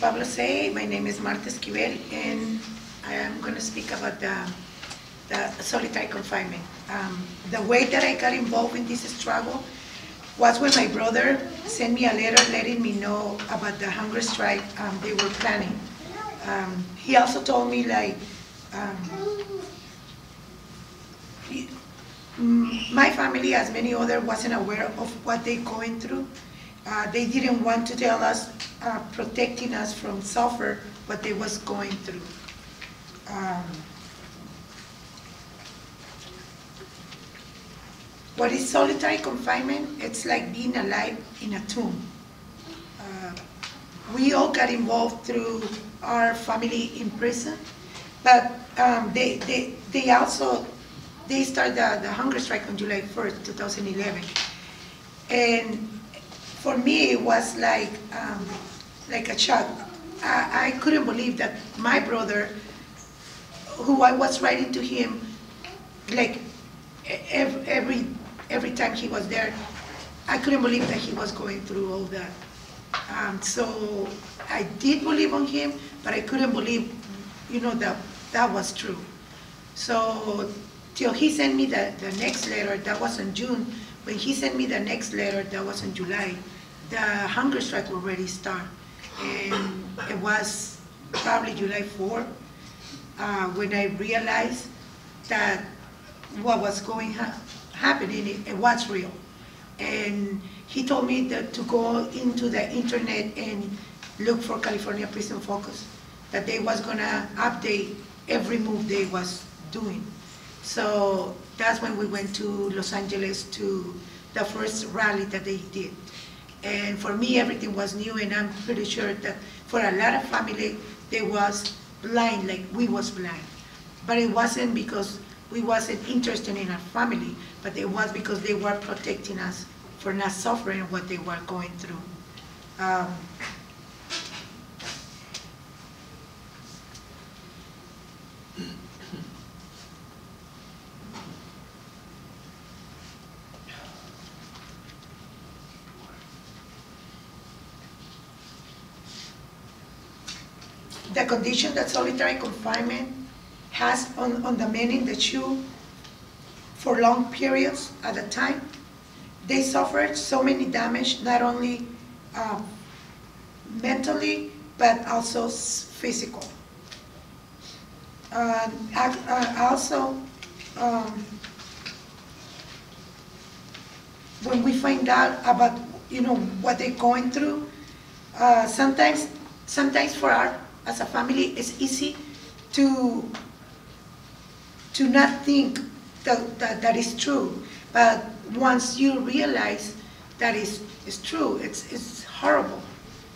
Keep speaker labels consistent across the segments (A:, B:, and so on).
A: Pablo say. My name is Marta Esquivel, and I am going to speak about the solitary confinement. The way that I got involved in this struggle was when my brother sent me a letter letting me know about the hunger strike they were planning. He also told me, like, my family, as many others, wasn't aware of what they're going through. They didn't want to tell us, protecting us from suffer what they was going through. What is solitary confinement? It's like being alive in a tomb. We all got involved through our family in prison, but they started the hunger strike on July 1st, 2011. And for me, it was like a shock. I couldn't believe that my brother, who I was writing to him, like every time he was there, I couldn't believe that he was going through all that. So I did believe on him, but I couldn't believe, that was true. So till he sent me the next letter, that was in June. When he sent me the next letter, that was in July, the hunger strike already started. And it was probably July 4th when I realized that what was happening, it was real. And he told me that to go into the internet and look for California Prison Focus, that they was gonna update every move they was doing. So that's when we went to Los Angeles to the first rally that they did. And for me, everything was new, and I'm pretty sure that for a lot of family, they was blind, like we was blind. But it wasn't because we wasn't interested in our family, but it was because they were protecting us for not suffering what they were going through. The condition that solitary confinement has on the men in the shoe for long periods at a time, they suffered so many damage, not only mentally, but also physical. Also, when we find out about what they're going through, sometimes for us as a family, it's easy to not think that is true. But once you realize that it's true, it's horrible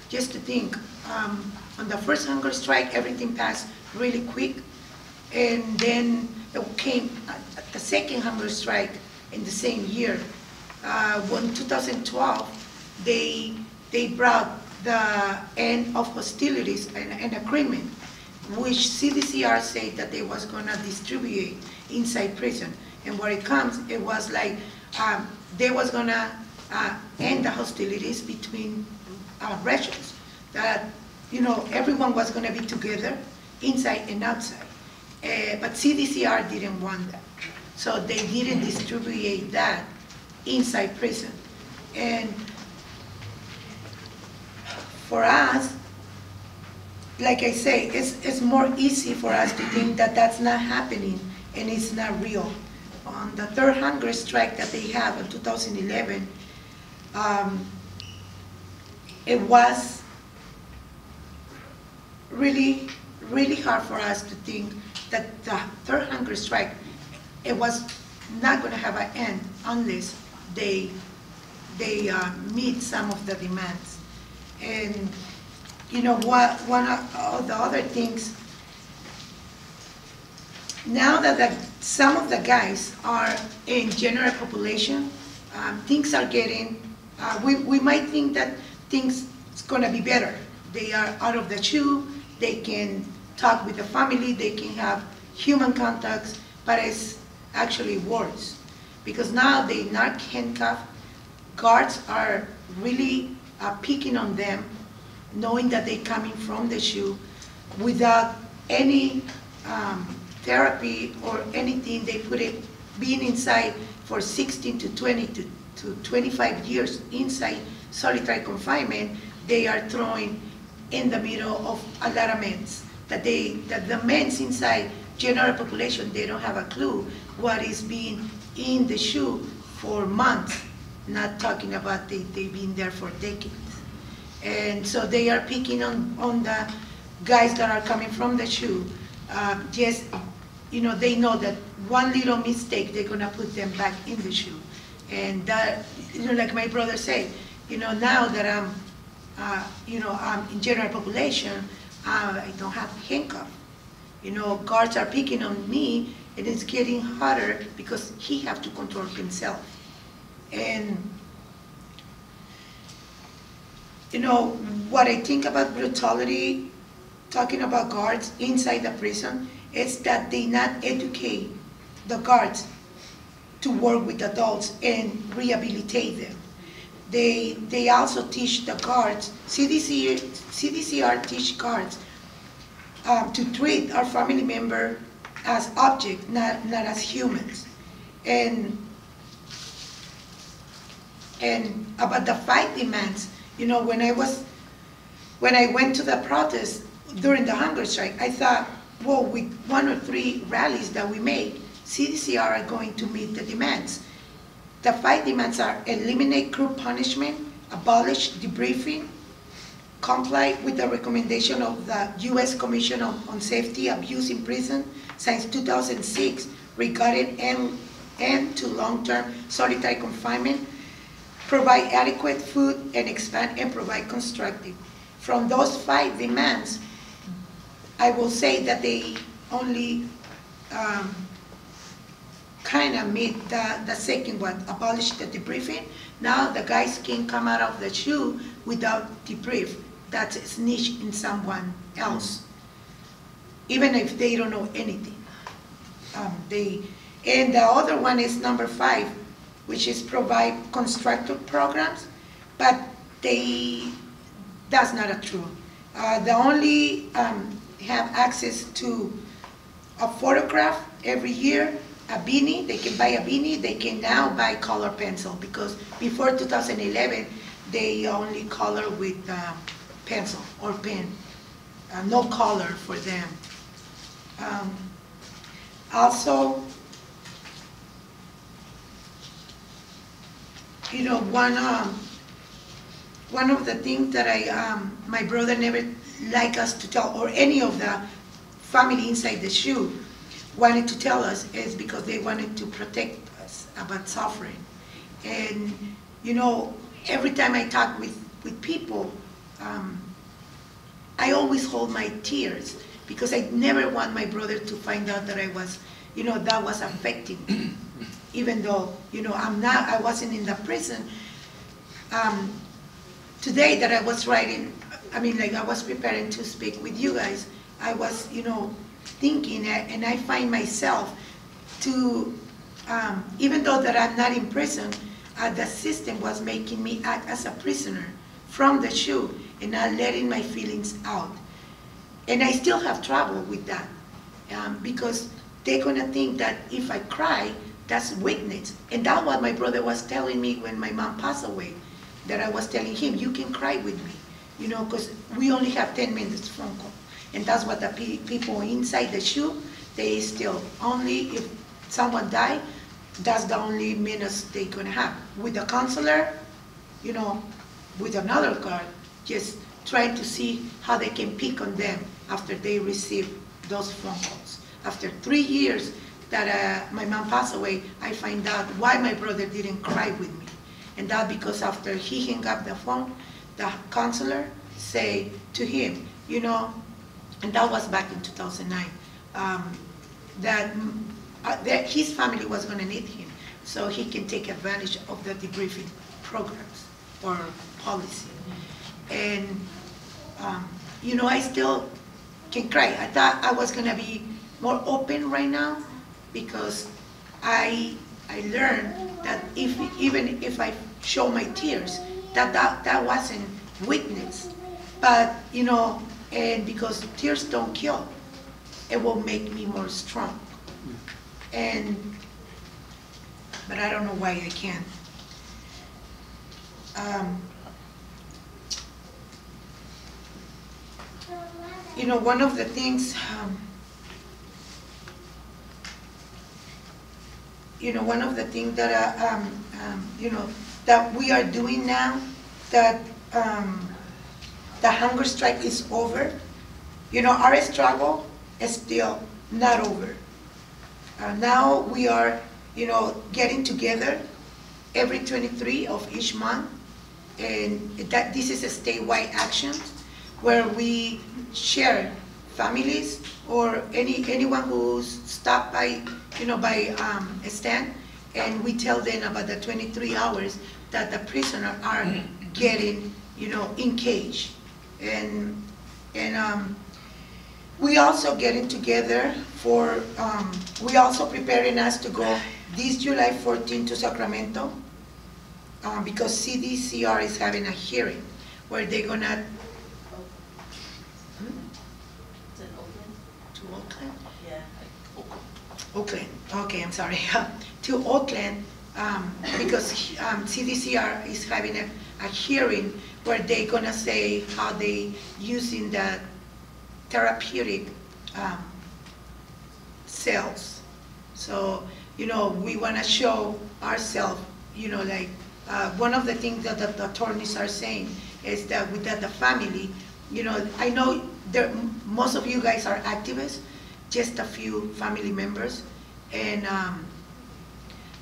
A: just to think. On the first hunger strike, everything passed really quick, and then it came the second hunger strike in the same year. In 2012, they brought the end of hostilities and an agreement, which CDCR said that they was gonna distribute inside prison. And where it comes, it was like they was gonna end the hostilities between regions. That everyone was gonna be together, inside and outside. But CDCR didn't want that, so they didn't distribute that inside prison. And for us, like I say, it's more easy for us to think that that's not happening and it's not real. On the third hunger strike that they have in 2011, it was really, really hard for us to think that the third hunger strike, it was not going to have an end unless they meet some of the demands. And one of the other things, now that some of the guys are in general population, things are getting, we might think that things is going to be better. They are out of the shoe, they can talk with the family, they can have human contacts, but it's actually worse. Because now they not handcuffed, guards are really picking on them knowing that they're coming from the shoe without any therapy or anything. They put it, being inside for 16 to 20 to 25 years inside solitary confinement, they are throwing in the middle of a lot of men. That the men inside general population, they don't have a clue what is being in the shoe for months, not talking about they've been there for decades. And so they are picking on the guys that are coming from the shoe. Just, they know that one little mistake, they're gonna put them back in the shoe. And that, like my brother said, now that I'm in general population, I don't have handcuffs. Guards are picking on me, and it's getting harder because he has to control himself. And what I think about brutality, talking about guards inside the prison, is that they not educate the guards to work with adults and rehabilitate them. They also teach the guards, CDCR teach guards to treat our family member as objects, not as humans. And about the fight demands, when I went to the protest during the hunger strike, I thought, well, with 1 or 3 rallies that we made, CDCR are going to meet the demands. The 5 demands are: eliminate cruel punishment, abolish debriefing, comply with the recommendation of the U.S. Commission on Safety Abuse in Prison since 2006 regarding end to long-term solitary confinement, provide adequate food, and expand and provide constructive. From those 5 demands, I will say that they only kind of meet the second one, abolish the debriefing. Now the guys can come out of the shoe without debrief. That's a snitch in someone else, even if they don't know anything. And the other one is number 5, which is provide constructive programs, but that's not a true. They only have access to a photograph every year, a beanie. They can buy a beanie. They can now buy color pencil, because before 2011, they only color with pencil or pen, no color for them. Also, one of the things that my brother never liked us to tell, or any of the family inside the shoe wanted to tell us, is because they wanted to protect us about suffering. And every time I talk with people, I always hold my tears, because I never want my brother to find out that I was, that was affecting me. Even though, I wasn't in the prison. Today that I was writing, I was preparing to speak with you guys, I was, thinking, and I find myself to, even though that I'm not in prison, the system was making me act as a prisoner from the shoe and not letting my feelings out. And I still have trouble with that, because they're gonna think that if I cry, that's weakness. And that's what my brother was telling me when my mom passed away, that I was telling him, you can cry with me, because we only have 10 minutes phone call. And that's what the people inside the shoe, they still, only if someone died, that's the only minutes they're gonna have. With the counselor, with another guard, just trying to see how they can pick on them after they receive those phone calls. After 3 years that my mom passed away, I find out why my brother didn't cry with me. And that because after he hung up the phone, the counselor say to him, and that was back in 2009, that his family was going to need him, so he can take advantage of the debriefing programs or policy. And I still can cry. I thought I was going to be more open right now, because I learned that even if I show my tears, that wasn't weakness. But, you know, and because tears don't kill, it will make me more strong. And, but I don't know why I can't. You know, one of the things, you know, one of the things that, you know, that we are doing now, that the hunger strike is over. You know, our struggle is still not over. Now we are, you know, getting together every 23 of each month, and that this is a statewide action where we share families or anyone who's stopped by, you know, by a stand, and we tell them about the 23 hours that the prisoners are getting, you know, in cage. And we also getting together for, we also preparing us to go this July 14 to Sacramento, because CDCR is having a hearing where they're gonna,
B: It's in Oakland?
A: to Oakland?
B: Yeah.
A: Oakland, okay, I'm sorry. To Oakland, because CDCR is having a hearing where they're gonna say how they using the therapeutic cells. So, you know, we wanna show ourselves, you know, like, one of the things that the attorneys are saying is that without the family, you know, I know there, most of you guys are activists, just a few family members, and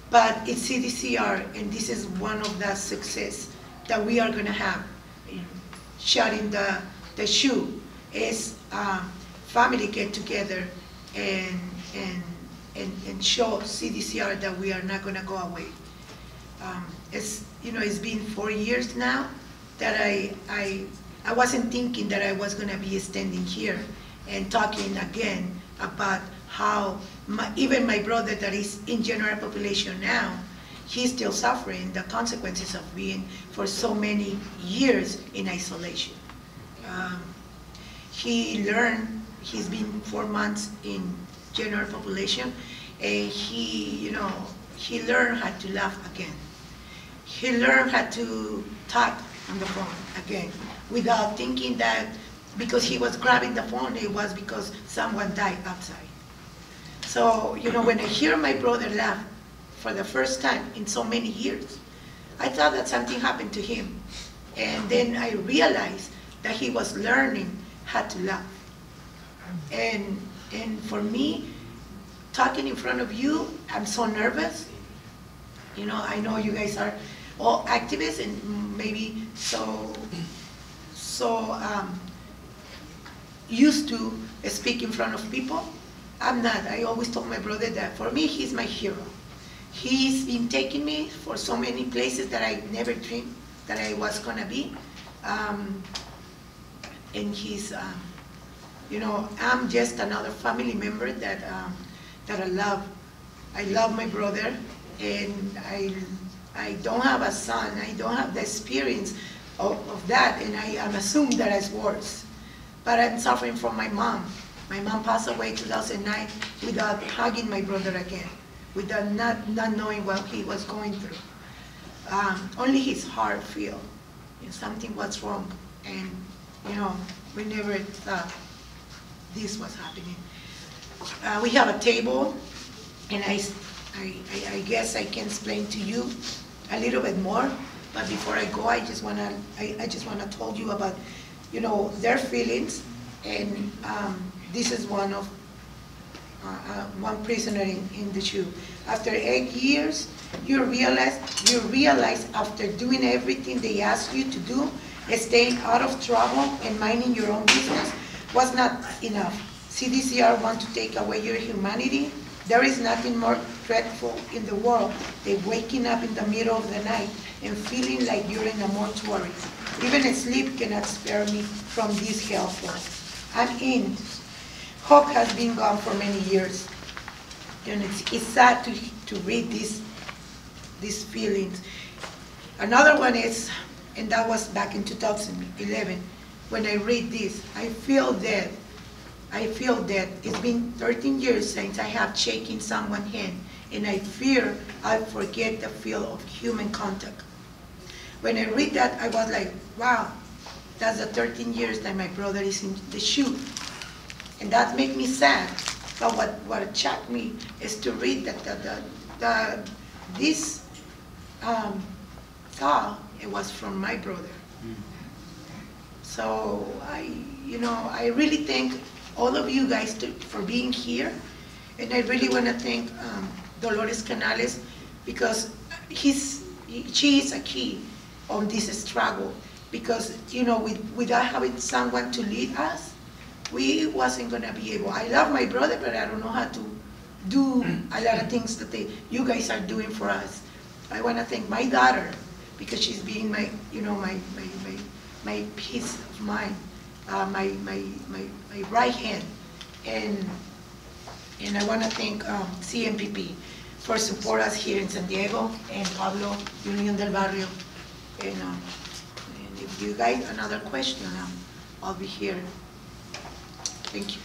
A: but it's CDCR, and this is one of the success that we are gonna have. Shutting the shoe is family get together and show CDCR that we are not gonna go away. It's, you know, it's been 4 years now that I wasn't thinking that I was gonna be standing here and talking again about how even my brother that is in general population now, he's still suffering the consequences of being for so many years in isolation. He learned, he's been 4 months in general population, and he, you know, he learned how to laugh again. He learned how to talk on the phone again without thinking that because he was grabbing the phone, it was because someone died outside. So, you know, when I hear my brother laugh for the first time in so many years, I thought that something happened to him. And then I realized that he was learning how to laugh. And for me, talking in front of you, I'm so nervous. You know, I know you guys are all activists and maybe so used to speak in front of people. I'm not. I always told my brother that for me, he's my hero. He's been taking me for so many places that I never dreamed that I was gonna be. And he's, you know, I'm just another family member that that I love. I love my brother, and I don't have a son. I don't have the experience of that, and I'm assuming that it's worse. But I'm suffering from my mom. My mom passed away in 2009 without hugging my brother again, without not knowing what he was going through. Only his heart feel, you know, something was wrong, and you know, we never thought this was happening. We have a table, and I guess I can explain to you a little bit more. But before I go, I just wanna tell you about, you know, their feelings, and this is one of one prisoner in the shoe. After 8 years, you realize after doing everything they asked you to do, staying out of trouble and minding your own business was not enough. CDCR want to take away your humanity. There is nothing more dreadful in the world than waking up in the middle of the night and feeling like you're in a mortuary. Even sleep cannot spare me from this hellhole. I'm in. Hope has been gone for many years. And it's sad to read these feelings. Another one is, and that was back in 2011, when I read this. I feel that it's been 13 years since I have shaken someone's hand, and I fear I forget the feel of human contact. When I read that, I was like, wow, that's the 13 years that my brother is in the shoe. And that made me sad. But what shocked me is to read that this thought, it was from my brother. So I really thank all of you guys for being here. And I really want to thank Dolores Canales, because she is a key on this struggle. Because, without having someone to lead us, we wasn't going to be able. I love my brother, but I don't know how to do a lot of things that you guys are doing for us. I want to thank my daughter, because she's being my peace of mind, my right hand. And I want to thank CMPP for support us here in San Diego, and Pablo, Unión del Barrio. And if you guys another question, I'll be here. Thank you.